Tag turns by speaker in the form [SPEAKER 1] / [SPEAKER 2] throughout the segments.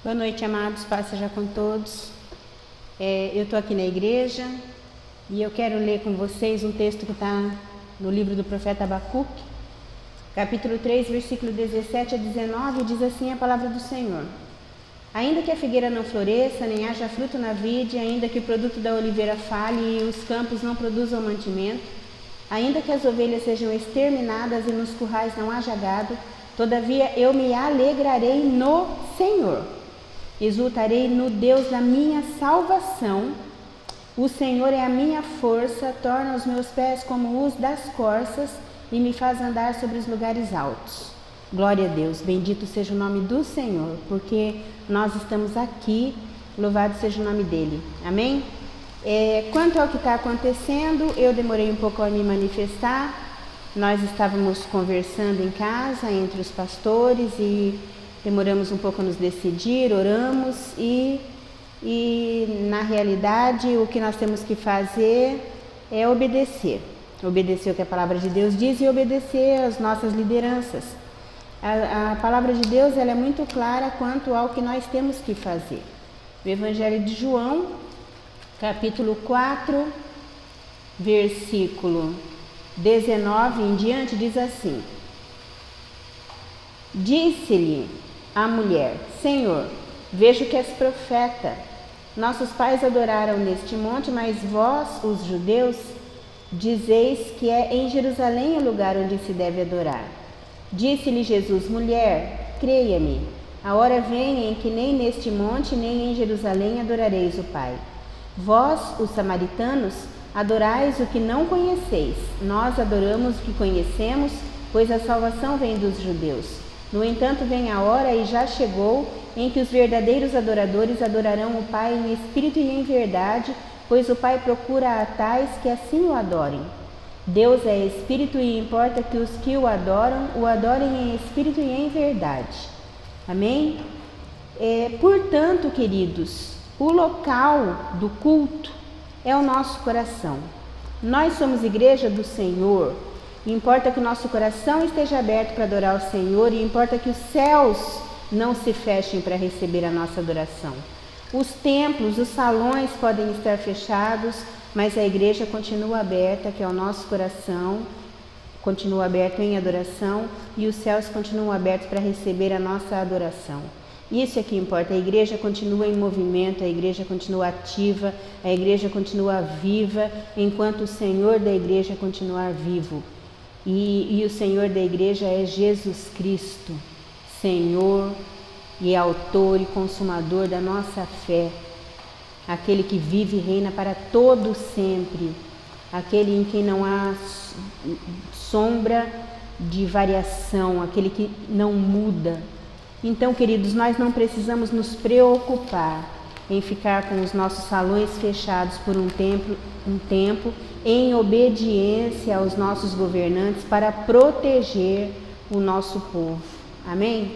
[SPEAKER 1] Boa noite, amados, paz seja com todos. Eu estou aqui na igreja e eu quero ler com vocês um texto que está no livro do profeta Abacuque, capítulo 3, versículo 17 a 19, diz assim a palavra do Senhor. Ainda que a figueira não floresça, nem haja fruto na vide, ainda que o produto da oliveira falhe e os campos não produzam mantimento, ainda que as ovelhas sejam exterminadas e nos currais não haja gado, todavia eu me alegrarei no Senhor. Exultarei no Deus da minha salvação. O Senhor é a minha força, torna os meus pés como os das corças e me faz andar sobre os lugares altos. Glória a Deus, bendito seja o nome do Senhor, porque nós estamos aqui, louvado seja o nome dele. Amém? Quanto ao que está acontecendo, eu demorei um pouco a me manifestar. Nós estávamos conversando em casa entre os pastores e demoramos um pouco a nos decidir, oramos e na realidade o que nós temos que fazer é obedecer. Obedecer o que a palavra de Deus diz e obedecer às nossas lideranças. A palavra de Deus ela é muito clara quanto ao que nós temos que fazer. O Evangelho de João, capítulo 4, versículo 19 em diante, diz assim: Disse-lhe a mulher: Senhor, vejo que és profeta. Nossos pais adoraram neste monte, mas vós, os judeus, dizeis que é em Jerusalém o lugar onde se deve adorar. Disse-lhe Jesus: Mulher, creia-me, a hora vem em que nem neste monte, nem em Jerusalém adorareis o Pai. Vós, os samaritanos, adorais o que não conheceis. Nós adoramos o que conhecemos, pois a salvação vem dos judeus. No entanto, vem a hora, e já chegou, em que os verdadeiros adoradores adorarão o Pai em espírito e em verdade, pois o Pai procura a tais que assim o adorem. Deus é espírito e importa que os que o adorem em espírito e em verdade. Amém? Portanto, queridos, o local do culto é o nosso coração. Nós somos igreja do Senhor. Importa que o nosso coração esteja aberto para adorar o Senhor e importa que os céus não se fechem para receber a nossa adoração. Os templos, os salões podem estar fechados, mas a igreja continua aberta, que é o nosso coração, continua aberto em adoração e os céus continuam abertos para receber a nossa adoração. Isso é que importa, a igreja continua em movimento, a igreja continua ativa, a igreja continua viva, enquanto o Senhor da igreja continuar vivo. E o Senhor da igreja é Jesus Cristo, Senhor e autor e consumador da nossa fé, aquele que vive e reina para todo sempre, aquele em quem não há sombra de variação, aquele que não muda. Então, queridos, nós não precisamos nos preocupar em ficar com os nossos salões fechados por um tempo, em obediência aos nossos governantes para proteger o nosso povo. Amém?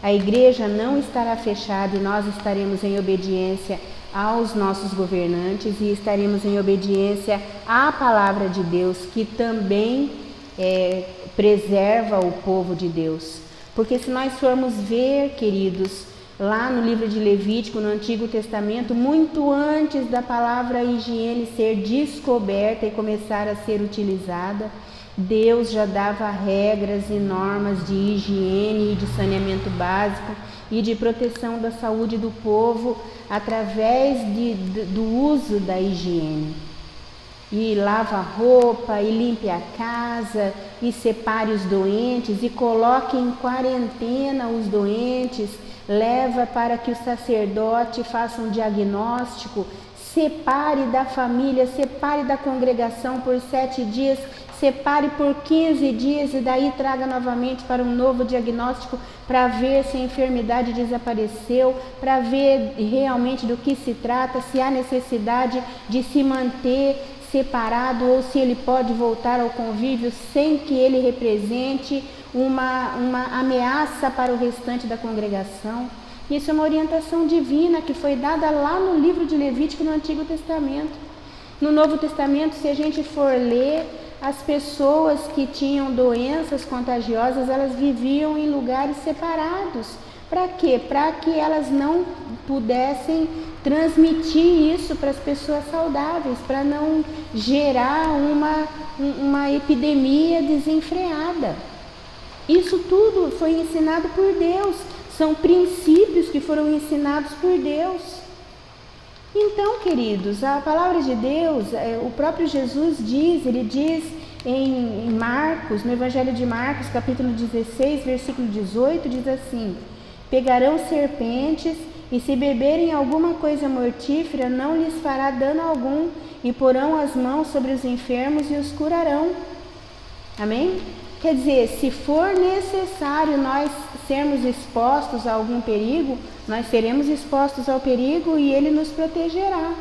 [SPEAKER 1] A igreja não estará fechada e nós estaremos em obediência aos nossos governantes e estaremos em obediência à palavra de Deus, que também preserva o povo de Deus. Porque se nós formos ver, queridos, lá no livro de Levítico, no Antigo Testamento, muito antes da palavra higiene ser descoberta e começar a ser utilizada, Deus já dava regras e normas de higiene e de saneamento básico e de proteção da saúde do povo através do uso da higiene. E lava a roupa, e limpe a casa, e separe os doentes, e coloque em quarentena os doentes, leva para que o sacerdote faça um diagnóstico, separe da família, separe da congregação por 7 dias, separe por 15 dias e daí traga novamente para um novo diagnóstico para ver se a enfermidade desapareceu, para ver realmente do que se trata, se há necessidade de se manter separado ou se ele pode voltar ao convívio sem que ele represente uma ameaça para o restante da congregação. Isso é uma orientação divina que foi dada lá no livro de Levítico no Antigo Testamento. No Novo Testamento, se a gente for ler, as pessoas que tinham doenças contagiosas, elas viviam em lugares separados, Para quê? Para que elas não pudessem transmitir isso para as pessoas saudáveis, para não gerar uma epidemia desenfreada. Isso tudo foi ensinado por Deus, são princípios que foram ensinados por Deus. Então, queridos, a palavra de Deus, o próprio Jesus diz, ele diz em Marcos, no Evangelho de Marcos, capítulo 16, versículo 18, diz assim: pegarão serpentes e se beberem alguma coisa mortífera, não lhes fará dano algum, e porão as mãos sobre os enfermos e os curarão. Amém? Quer dizer, se for necessário nós sermos expostos a algum perigo, nós seremos expostos ao perigo e ele nos protegerá.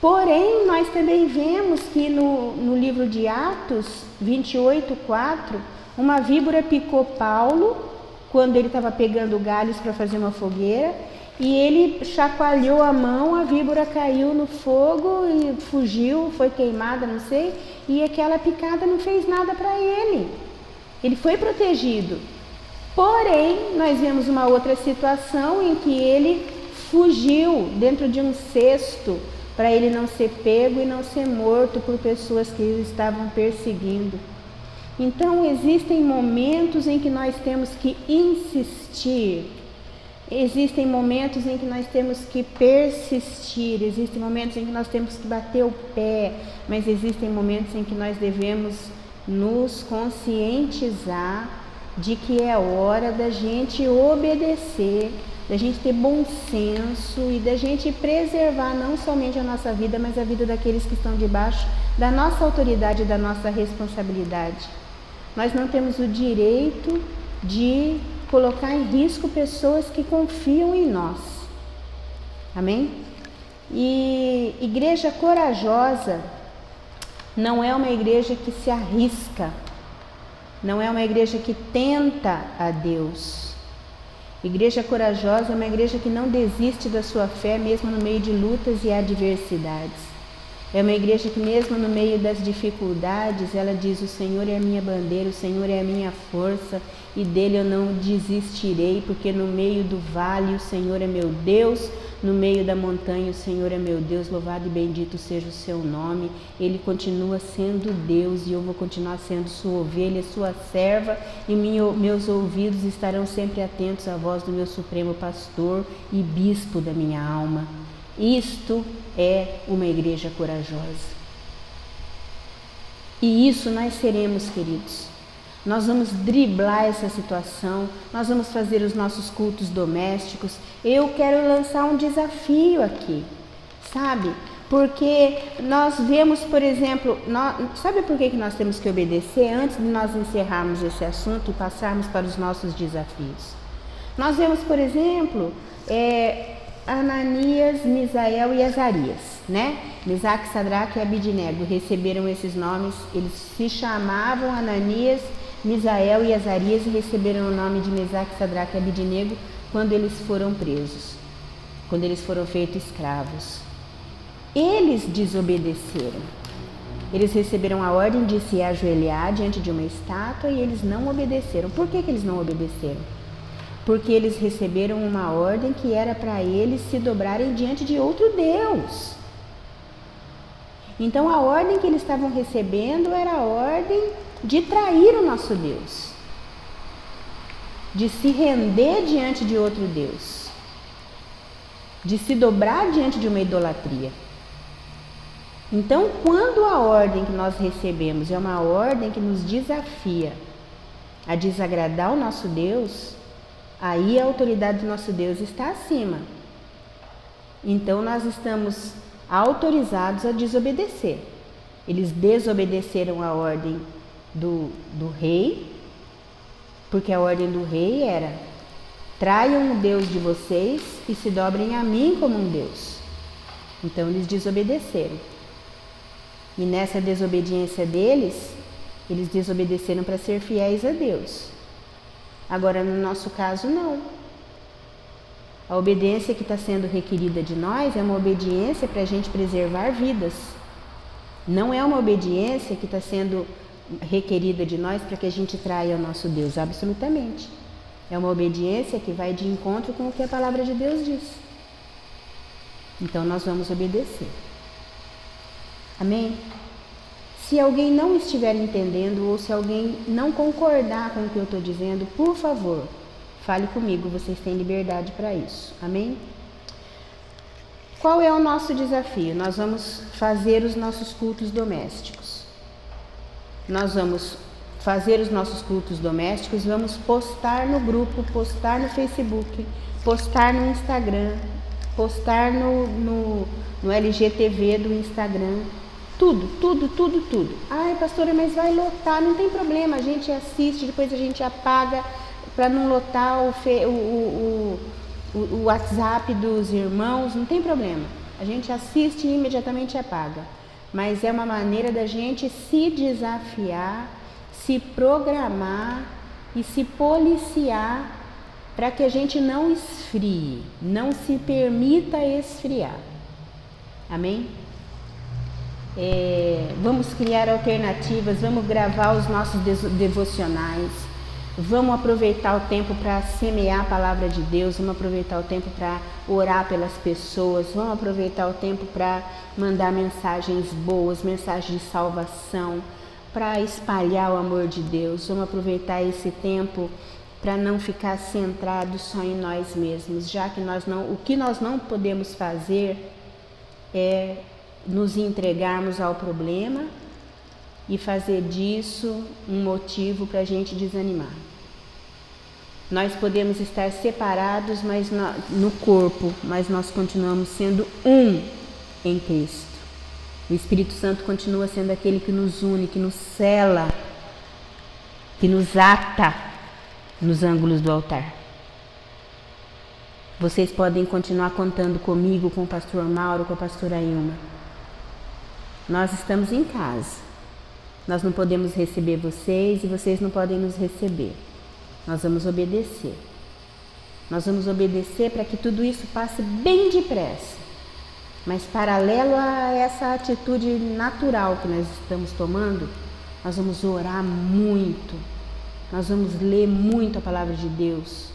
[SPEAKER 1] Porém, nós também vemos que no livro de Atos 28:4, uma víbora picou Paulo quando ele estava pegando galhos para fazer uma fogueira, e ele chacoalhou a mão, a víbora caiu no fogo e fugiu, foi queimada, não sei, e aquela picada não fez nada para ele. Ele foi protegido. Porém, nós vemos uma outra situação em que ele fugiu dentro de um cesto para ele não ser pego e não ser morto por pessoas que o estavam perseguindo. Então, existem momentos em que nós temos que insistir, existem momentos em que nós temos que persistir, existem momentos em que nós temos que bater o pé, mas existem momentos em que nós devemos nos conscientizar de que é hora da gente obedecer, da gente ter bom senso e da gente preservar não somente a nossa vida, mas a vida daqueles que estão debaixo da nossa autoridade e da nossa responsabilidade. Nós não temos o direito de colocar em risco pessoas que confiam em nós. Amém? E igreja corajosa não é uma igreja que se arrisca, não é uma igreja que tenta a Deus. Igreja corajosa é uma igreja que não desiste da sua fé mesmo no meio de lutas e adversidades. É uma igreja que mesmo no meio das dificuldades, ela diz: o Senhor é a minha bandeira, o Senhor é a minha força, e dele eu não desistirei, porque no meio do vale o Senhor é meu Deus, no meio da montanha o Senhor é meu Deus, louvado e bendito seja o seu nome. Ele continua sendo Deus e eu vou continuar sendo sua ovelha, sua serva, e meus ouvidos estarão sempre atentos à voz do meu supremo pastor e bispo da minha alma. Isto é uma igreja corajosa. E isso nós seremos, queridos. Nós vamos driblar essa situação, nós vamos fazer os nossos cultos domésticos. Eu quero lançar um desafio aqui, sabe? Porque nós vemos, por exemplo, sabe por que nós temos que obedecer antes de nós encerrarmos esse assunto e passarmos para os nossos desafios? Nós vemos, por exemplo, Ananias, Misael e Azarias, né? Mesaque, Sadraque e Abidnego receberam esses nomes, eles se chamavam Ananias, Misael e Azarias e receberam o nome de Mesaque, Sadraque e Abidnego quando eles foram presos, quando eles foram feitos escravos. Eles desobedeceram, eles receberam a ordem de se ajoelhar diante de uma estátua e eles não obedeceram. Por que eles não obedeceram? Porque eles receberam uma ordem que era para eles se dobrarem diante de outro Deus. Então a ordem que eles estavam recebendo era a ordem de trair o nosso Deus, de se render diante de outro Deus, de se dobrar diante de uma idolatria. Então, quando a ordem que nós recebemos é uma ordem que nos desafia a desagradar o nosso Deus, aí a autoridade do nosso Deus está acima. Então nós estamos autorizados a desobedecer. Eles desobedeceram a ordem do rei, porque a ordem do rei era: traiam o Deus de vocês e se dobrem a mim como um Deus. Então eles desobedeceram. E nessa desobediência deles, eles desobedeceram para ser fiéis a Deus. Agora, no nosso caso, não. A obediência que está sendo requerida de nós é uma obediência para a gente preservar vidas. Não é uma obediência que está sendo requerida de nós para que a gente traia o nosso Deus, absolutamente. É uma obediência que vai de encontro com o que a palavra de Deus diz. Então nós vamos obedecer. Amém? Se alguém não estiver entendendo ou se alguém não concordar com o que eu estou dizendo, por favor, fale comigo, vocês têm liberdade para isso. Amém? Qual é o nosso desafio? Nós vamos fazer os nossos cultos domésticos. Nós vamos fazer os nossos cultos domésticos, vamos postar no grupo, postar no Facebook, postar no Instagram, postar no LGTV do Instagram, tudo. Ai, pastora, mas vai lotar, não tem problema, a gente assiste, depois a gente apaga para não lotar o WhatsApp dos irmãos, não tem problema. A gente assiste e imediatamente apaga. Mas é uma maneira da gente se desafiar, se programar e se policiar para que a gente não esfrie, não se permita esfriar. Amém? Vamos criar alternativas, vamos gravar os nossos devocionais, vamos aproveitar o tempo para semear a palavra de Deus, vamos aproveitar o tempo para orar pelas pessoas, vamos aproveitar o tempo para mandar mensagens boas, mensagens de salvação, para espalhar o amor de Deus. Vamos aproveitar esse tempo para não ficar centrado só em nós mesmos, já que o que nós não podemos fazer é nos entregarmos ao problema e fazer disso um motivo para a gente desanimar. Nós podemos estar separados no corpo, mas nós continuamos sendo um em Cristo. O Espírito Santo continua sendo aquele que nos une, que nos sela, que nos ata nos ângulos do altar. Vocês podem continuar contando comigo, com o pastor Mauro, com a pastora Ilma. Nós estamos em casa. Nós não podemos receber vocês e vocês não podem nos receber. Nós vamos obedecer. Nós vamos obedecer para que tudo isso passe bem depressa. Mas paralelo a essa atitude natural que nós estamos tomando, nós vamos orar muito. Nós vamos ler muito a palavra de Deus.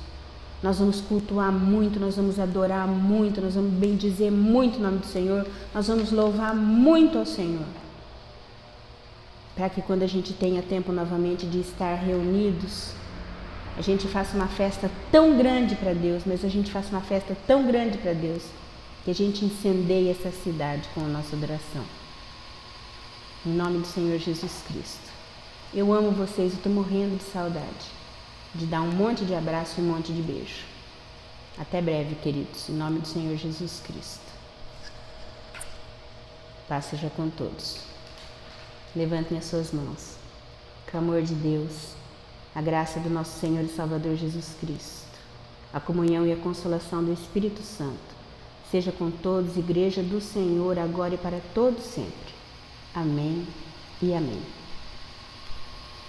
[SPEAKER 1] Nós vamos cultuar muito, nós vamos adorar muito, nós vamos bendizer muito o nome do Senhor, nós vamos louvar muito ao Senhor. Para que quando a gente tenha tempo novamente de estar reunidos, a gente faça uma festa tão grande para Deus, mas a gente faça uma festa tão grande para Deus, que a gente incendeie essa cidade com a nossa adoração. Em nome do Senhor Jesus Cristo. Eu amo vocês, eu estou morrendo de saudade de dar um monte de abraço e um monte de beijo. Até breve, queridos, em nome do Senhor Jesus Cristo. Paz seja com todos. Levantem as suas mãos. Com o amor de Deus, a graça do nosso Senhor e Salvador Jesus Cristo, a comunhão e a consolação do Espírito Santo, seja com todos, Igreja do Senhor, agora e para todos sempre. Amém e amém.